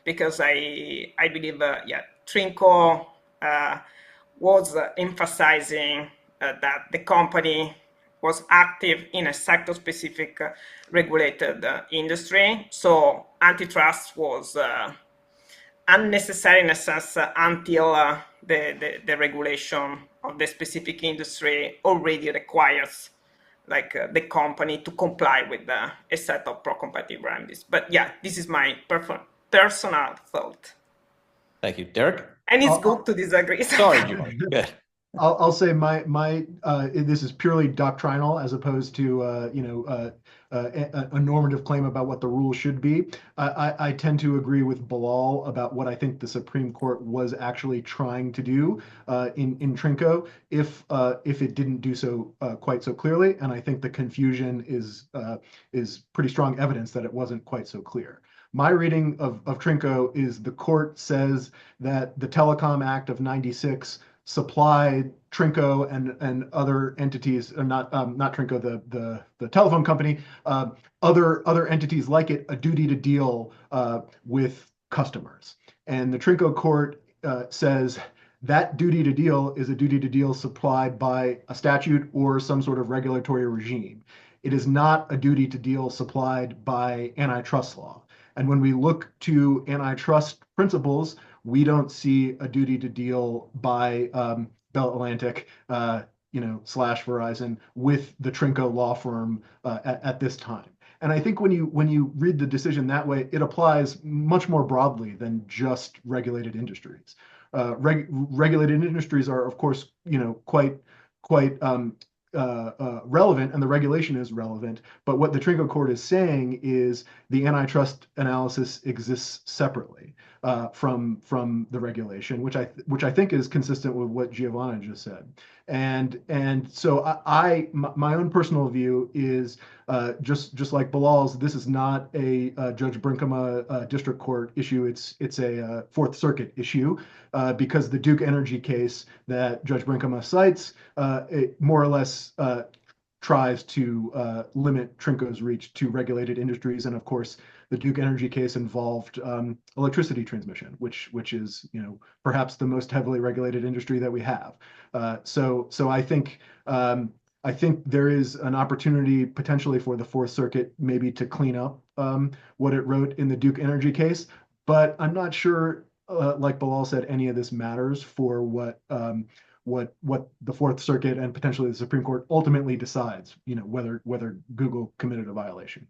because I believe, Trinco was emphasizing that the company was active in a sector-specific regulated industry. So antitrust was unnecessary in a sense until the regulation of the specific industry already requires the company to comply with a set of pro-competitive remedies. But this is my personal thought. Thank you. Derek? And it's good to disagree. Sorry, Giovanna. Good. I'll say this is purely doctrinal as opposed to a normative claim about what the rule should be. I tend to agree with Bilal about what I think the Supreme Court was actually trying to do in Trinco, if it didn't do so quite so clearly, and I think the confusion is pretty strong evidence that it wasn't quite so clear. My reading of Trinco is the court says that the Telecom Act of '96 supplied Trinco and other entities, not Trinco, the telephone company, other entities like it, a duty to deal with customers. And the Trinco court says that duty to deal is a duty to deal supplied by a statute or some sort of regulatory regime. It is not a duty to deal supplied by antitrust law. And when we look to antitrust principles, we don't see a duty to deal by Bell Atlantic, slash Verizon with the Trinco law firm at this time. And I think when you read the decision that way, it applies much more broadly than just regulated industries. Regulated industries are, of course, quite relevant, and the regulation is relevant. But what the Trinco court is saying is the antitrust analysis exists separately from the regulation, which I think is consistent with what Giovanna just said. And so my own personal view is just like Bilal's, this is not a Judge Brinkema district court issue. It's a Fourth Circuit issue because the Duke Energy case that Judge Brinkema cites, it more or less tries to limit Trinco's reach to regulated industries. And of course, the Duke Energy case involved electricity transmission, which is perhaps the most heavily regulated industry that we have. So I think there is an opportunity potentially for the Fourth Circuit maybe to clean up what it wrote in the Duke Energy case, but I'm not sure, like Bilal said, any of this matters for what the Fourth Circuit and potentially the Supreme Court ultimately decides, whether Google committed a violation.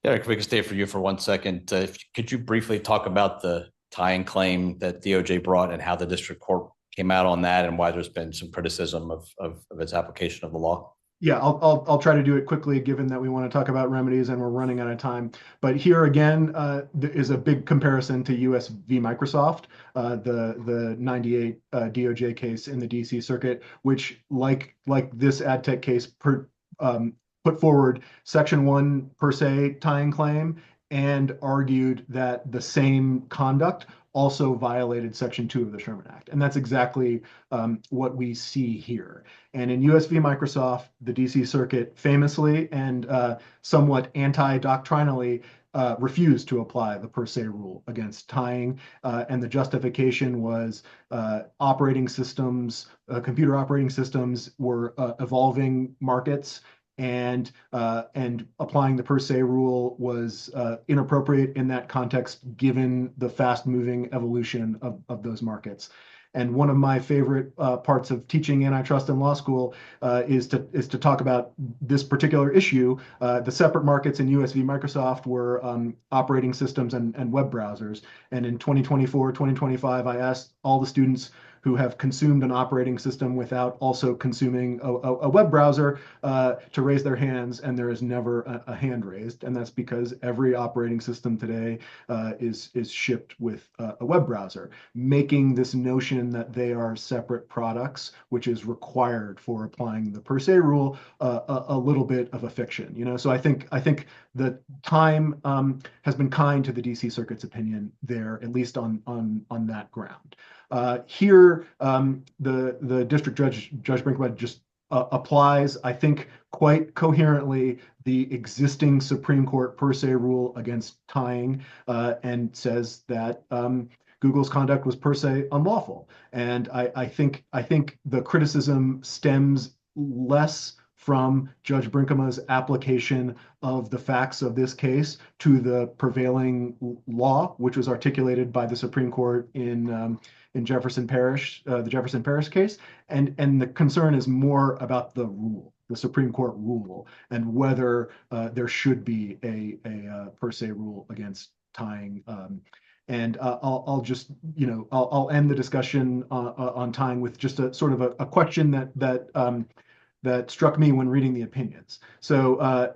Yeah, if we could stay for you for 1 second, could you briefly talk about the tying claim that DOJ brought and how the district court came out on that, and why there's been some criticism of its application of the law? Yeah, I'll try to do it quickly, given that we want to talk about remedies and we're running out of time. But here again, there is a big comparison to US v. Microsoft, the '98 DOJ case in the DC Circuit, which, like this ad tech case, put forward Section 1 per se tying claim and argued that the same conduct also violated Section 2 of the Sherman Act. And that's exactly what we see here. And in US v. Microsoft, the DC Circuit famously and somewhat anti-doctrinally refused to apply the per se rule against tying. And the justification was operating systems, computer operating systems were evolving markets, and applying the per se rule was inappropriate in that context, given the fast-moving evolution of those markets. And one of my favorite parts of teaching antitrust in law school is to talk about this particular issue. The separate markets in US v. Microsoft were operating systems and web browsers. And in 2024, 2025, I asked all the students who have consumed an operating system without also consuming a web browser to raise their hands, and there is never a hand raised. And that's because every operating system today is shipped with a web browser, making this notion that they are separate products, which is required for applying the per se rule, a little bit of a fiction. So I think the time has been kind to the DC Circuit's opinion there, at least on that ground. Here, the district judge Brinkema just applies, I think, quite coherently the existing Supreme Court per se rule against tying, and says that Google's conduct was per se unlawful. And I think the criticism stems less from Judge Brinkema's application of the facts of this case to the prevailing law, which was articulated by the Supreme Court in Jefferson Parish, the Jefferson Parish case. And the concern is more about the rule, the Supreme Court rule, and whether there should be a per se rule against tying. And I'll just, I'll end the discussion on tying with just a sort of a question that struck me when reading the opinions. So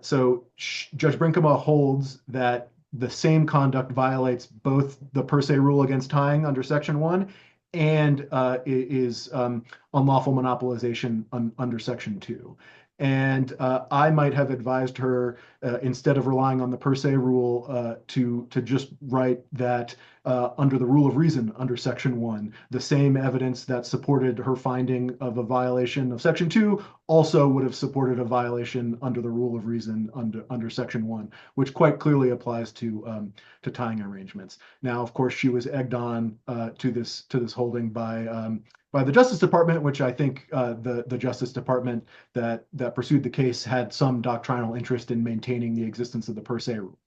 Judge Brinkema holds that the same conduct violates both the per se rule against tying under Section 1 and is unlawful monopolization under Section 2. And I might have advised her, instead of relying on the per se rule, to just write that under the rule of reason under Section 1, the same evidence that supported her finding of a violation of Section 2 also would have supported a violation under the rule of reason under Section 1, which quite clearly applies to tying arrangements. Now, of course, she was egged on to this holding by the Justice Department, which I think the Justice Department that pursued the case had some doctrinal interest in maintaining the existence of the per se rule.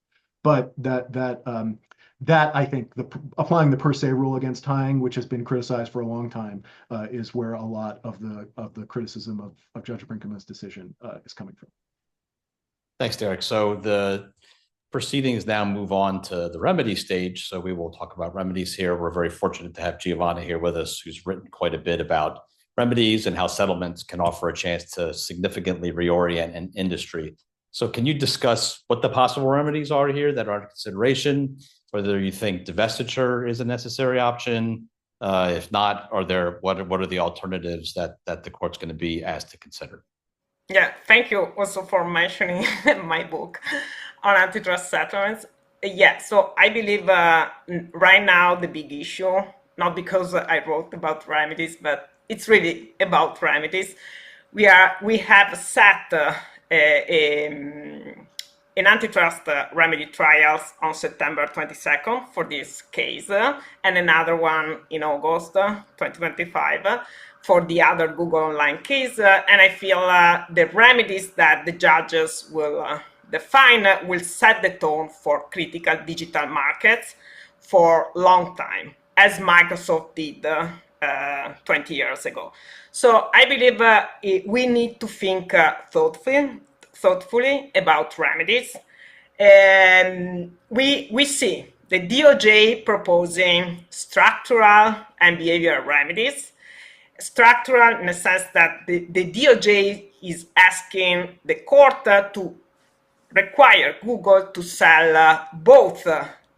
But that I think applying the per se rule against tying, which has been criticized for a long time, is where a lot of the criticism of Judge Brinkema's decision is coming from. Thanks, Derek. So the proceedings now move on to the remedy stage. So we will talk about remedies here. We're very fortunate to have Giovanna here with us, who's written quite a bit about remedies and how settlements can offer a chance to significantly reorient an industry. So can you discuss what the possible remedies are here that are under consideration, whether you think divestiture is a necessary option? If not, what are the alternatives that the court's going to be asked to consider? Yeah, thank you also for mentioning my book on antitrust settlements. Yeah, so I believe right now the big issue, not because I wrote about remedies, but it's really about remedies. We have set an antitrust remedy trials on September 22nd for this case, and another one in August 2025 for the other Google Online case. And I feel the remedies that the judges will define will set the tone for critical digital markets for a long time, as Microsoft did 20 years ago. So I believe we need to think thoughtfully about remedies. And we see the DOJ proposing structural and behavioral remedies. Structural in the sense that the DOJ is asking the court to require Google to sell both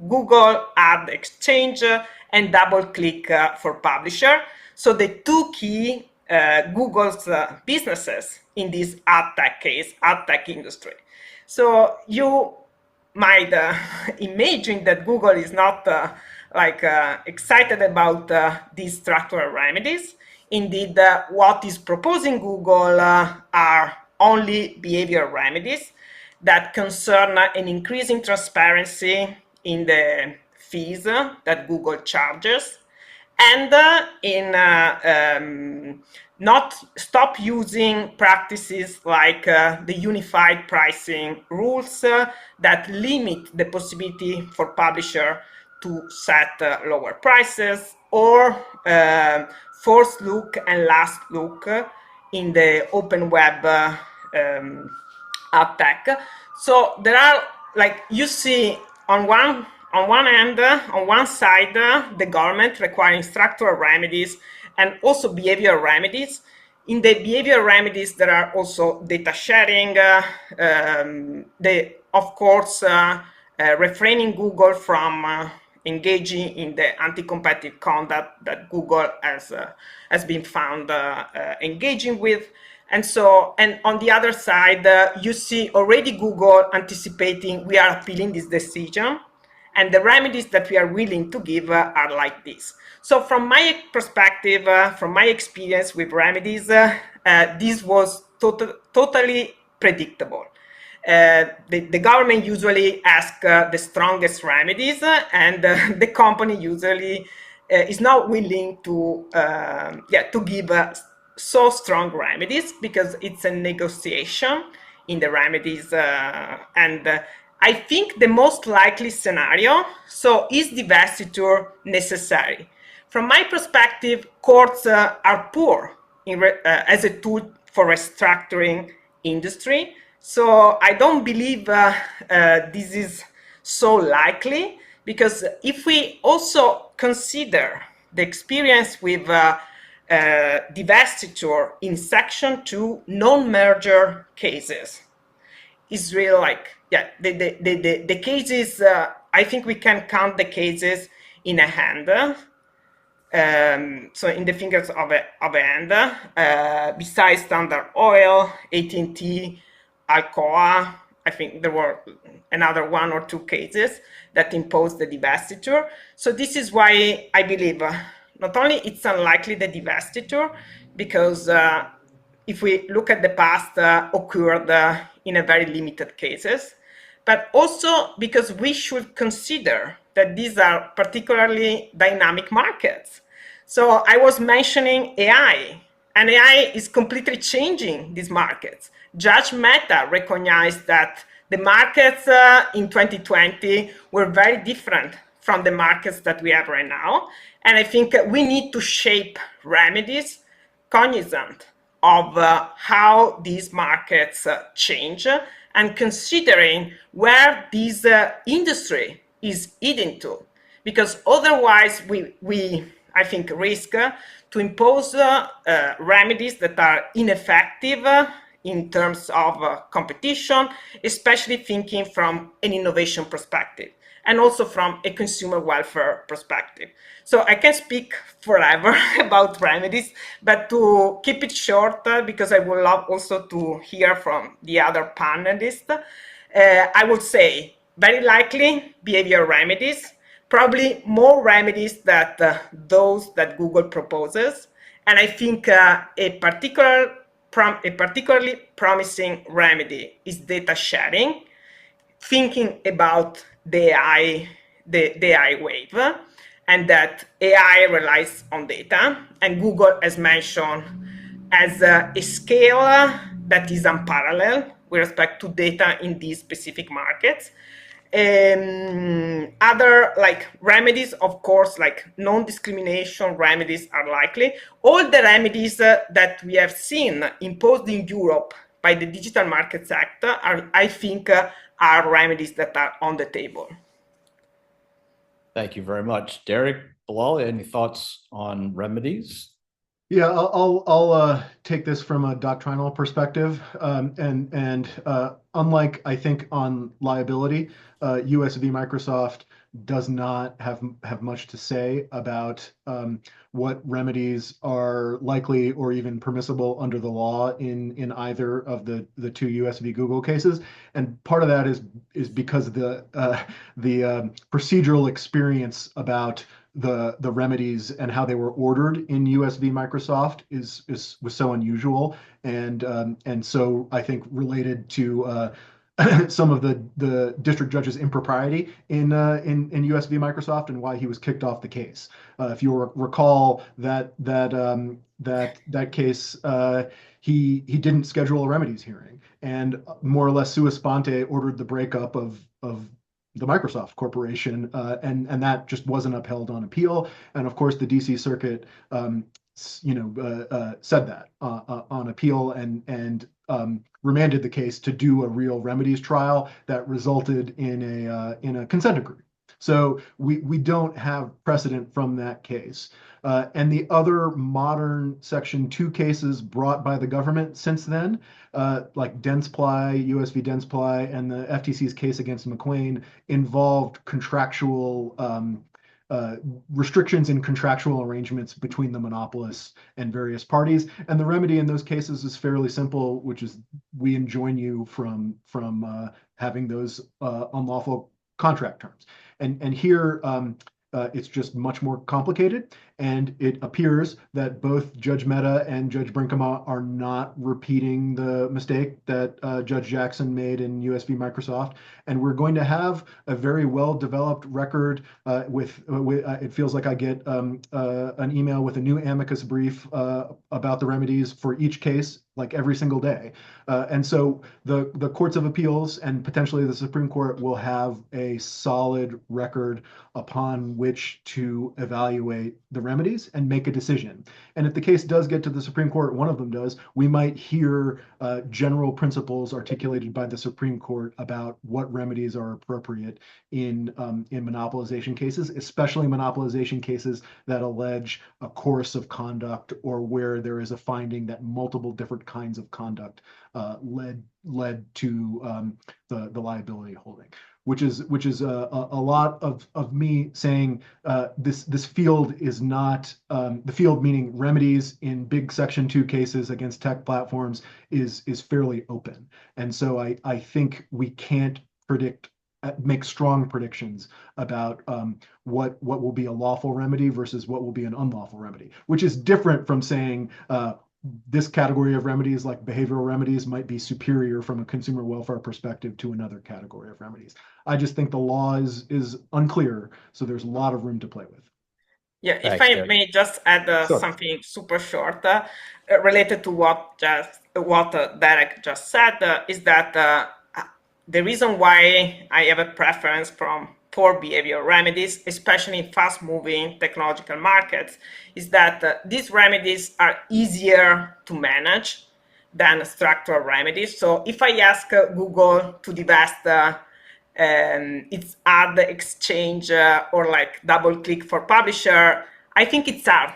Google Ad Exchange and DoubleClick for Publisher. So the two key Google's businesses in this ad tech industry. So you might imagine that Google is not excited about these structural remedies. Indeed, what is proposing Google are only behavioral remedies that concern an increasing transparency in the fees that Google charges, and in not stop using practices like the unified pricing rules that limit the possibility for publisher to set lower prices, or first look and last look in the open web ad tech. So there are, you see, on one hand, on one side, the government requiring structural remedies and also behavioral remedies. In the behavioral remedies, there are also data sharing, of course, refraining Google from engaging in the anti-competitive conduct that Google has been found engaging with. And on the other side, you see already Google anticipating we are appealing this decision, and the remedies that we are willing to give are like this. So from my perspective, from my experience with remedies, this was totally predictable. The government usually asks the strongest remedies, and the company usually is not willing to give so strong remedies, because it's a negotiation in the remedies. And I think the most likely scenario, so is divestiture necessary? From my perspective, courts are poor as a tool for restructuring industry. So I don't believe this is so likely. because if we also consider the experience with divestiture in Section 2 non-merger cases, is really like, yeah, the cases, I think we can count the cases in a hand. So in the fingers of a hand, besides Standard Oil, AT&T, Alcoa, I think there were another 1 or 2 cases that imposed the divestiture. So this is why I believe not only it's unlikely the divestiture, because if we look at the past, occurred in a very limited cases, but also because we should consider that these are particularly dynamic markets. So I was mentioning AI, and AI is completely changing these markets. Judge Mehta recognized that the markets in 2020 were very different from the markets that we have right now. And I think we need to shape remedies cognizant of how these markets change, and considering where this industry is heading to, because otherwise we I think, risk to impose remedies that are ineffective in terms of competition, especially thinking from an innovation perspective, and also from a consumer welfare perspective. So I can speak forever about remedies, but to keep it short, because I would love also to hear from the other panelists, I would say very likely behavior remedies, probably more remedies than those that Google proposes. And I think a particularly promising remedy is data sharing, thinking about the AI wave, and that AI relies on data. And Google, as mentioned, has a scale that is unparalleled with respect to data in these specific markets. Other like remedies, of course, like non-discrimination remedies are likely. All the remedies that we have seen imposed in Europe by the Digital Markets Act are, I think, are remedies that are on the table. Thank you very much. Derek, Bilal, any thoughts on remedies? Yeah, I'll take this from a doctrinal perspective, and unlike I think on liability, US v. Microsoft does not have much to say about what remedies are likely or even permissible under the law in either of the 2 US v. Google cases, and part of that is because of the procedural experience about the remedies and how they were ordered in US v. Microsoft was so unusual, and so I think related to some of the district judge's impropriety in US v. Microsoft, and why he was kicked off the case. If you recall that case, he didn't schedule a remedies hearing, and more or less sua sponte ordered the breakup of the Microsoft Corporation, and that just wasn't upheld on appeal. And of course, the DC Circuit, said that on appeal, and remanded the case to do a real remedies trial that resulted in a consent decree. So we don't have precedent from that case. And the other modern Section 2 cases brought by the government since then, like Densply, US v. Densply, and the FTC's case against McQueen, involved contractual restrictions in contractual arrangements between the monopolists and various parties. And the remedy in those cases is fairly simple, which is we enjoin you from having those unlawful contract terms. And here, it's just much more complicated, and it appears that both Judge Mehta and Judge Brinkema are not repeating the mistake that Judge Jackson made in US v. Microsoft, and we're going to have a very well-developed record with it feels like I get an email with a new amicus brief about the remedies for each case, like every single day. And so the courts of appeals and potentially the Supreme Court will have a solid record upon which to evaluate the remedies and make a decision. And if the case does get to the Supreme Court, one of them does, we might hear general principles articulated by the Supreme Court about what remedies are appropriate in monopolization cases, especially monopolization cases that allege a course of conduct or where there is a finding that multiple different kinds of conduct led to the liability holding, which is a lot of me saying this field is not the field, meaning remedies in big Section 2 cases against tech platforms is fairly open, and so I think we can't make strong predictions about what will be a lawful remedy versus what will be an unlawful remedy, which is different from saying this category of remedies, like behavioral remedies, might be superior from a consumer welfare perspective to another category of remedies. I just think the law is unclear, so there's a lot of room to play with. Yeah, if Thanks, I Garza. may just add Sure. something super short related to what Derek just said, is that the reason why I have a preference for behavioral remedies, especially in fast-moving technological markets, is that these remedies are easier to manage than structural remedies. So if I ask Google to divest its ad exchange or like double click for publisher, I think it's hard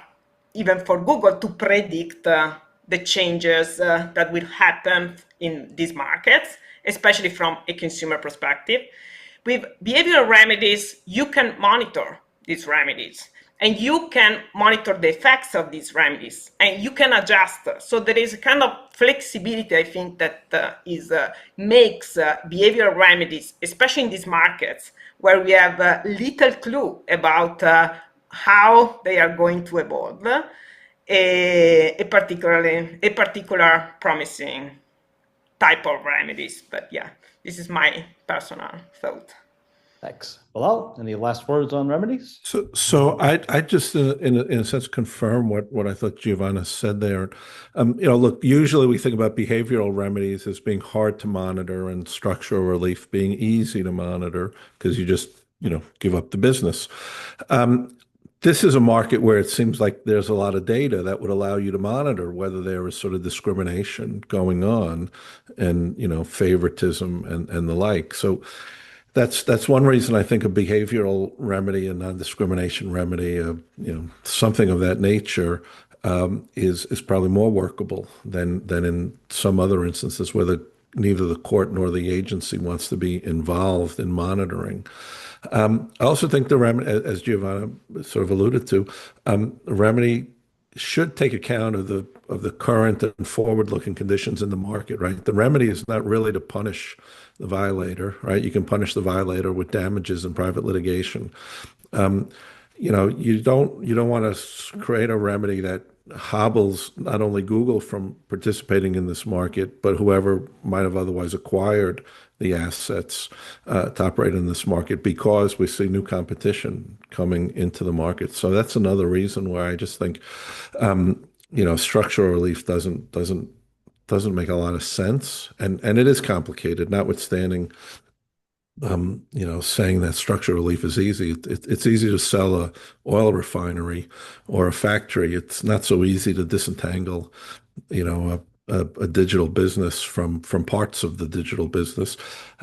even for Google to predict the changes that will happen in these markets, especially from a consumer perspective. With behavioral remedies, you can monitor these remedies and you can monitor the effects of these remedies and you can adjust. So there is a kind of flexibility, I think, that makes behavioral remedies, especially in these markets where we have little clue about how they are going to evolve, a particular promising type of remedies. But yeah, this is my personal thought. Thanks. Bilal, any last words on remedies? So I just in a sense confirm what I thought Giovanna said there. Look, usually we think about behavioral remedies as being hard to monitor and structural relief being easy to monitor because you just give up the business. This is a market where it seems like there's a lot of data that would allow you to monitor whether there is sort of discrimination going on and favoritism and the like. So that's one reason I think a behavioral remedy, a non-discrimination remedy, something of that nature is probably more workable than in some other instances where neither the court nor the agency wants to be involved in monitoring. I also think the remedy, as Giovanna sort of alluded to, the remedy should take account of the current and forward-looking conditions in the market, right? The remedy is not really to punish the violator, right? You can punish the violator with damages in private litigation. You don't want to create a remedy that hobbles not only Google from participating in this market, but whoever might have otherwise acquired the assets to operate in this market because we see new competition coming into the market. So that's another reason why I just think structural relief doesn't make a lot of sense, and it is complicated. Notwithstanding, saying that structural relief is easy. It's easy to sell a oil refinery or a factory. It's not so easy to disentangle, a digital business from parts of the digital business,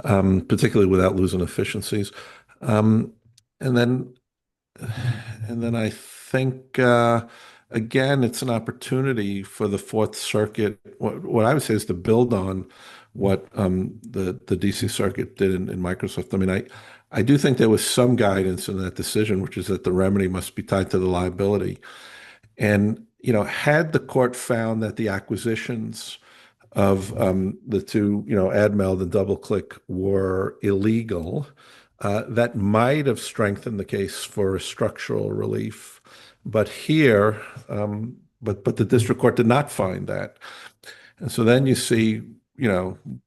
particularly without losing efficiencies. And then I think again, it's an opportunity for the Fourth Circuit. What I would say is to build on what the DC Circuit did in Microsoft. I mean, I do think there was some guidance in that decision, which is that the remedy must be tied to the liability. And had the court found that the acquisitions of the two, AdMeld and DoubleClick were illegal, that might have strengthened the case for a structural relief. But here, but the district court did not find that. And so then you see,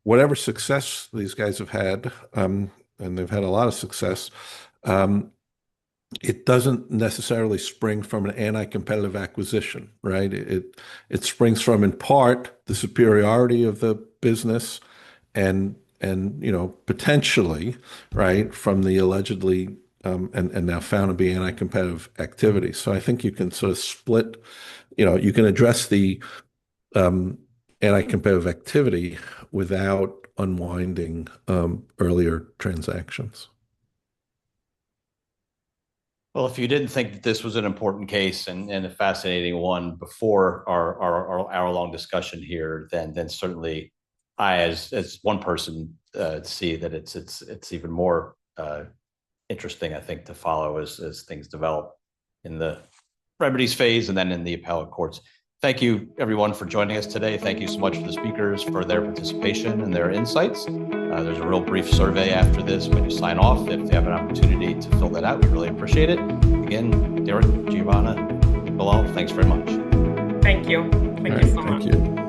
whatever success these guys have had, and they've had a lot of success, it doesn't necessarily spring from an anti-competitive acquisition, right? It springs from, in part, the superiority of the business and potentially, right, from the allegedly and now found to be anti-competitive activity. So I think you can sort of split, you can address the anti-competitive activity without unwinding earlier transactions. Well, if you didn't think that this was an important case and a fascinating one before our hour-long discussion here, then certainly I, as one person, see that it's even more interesting, I think, to follow as things develop in the remedies phase and then in the appellate courts. Thank you, everyone, for joining us today. Thank you so much for the speakers for their participation and their insights. There's a real brief survey after this when you sign off. If you have an opportunity to fill that out, we really appreciate it. Again, Derek, Giovanna, Bilal, thanks very much. Thank you. Thank you so much. Thank you.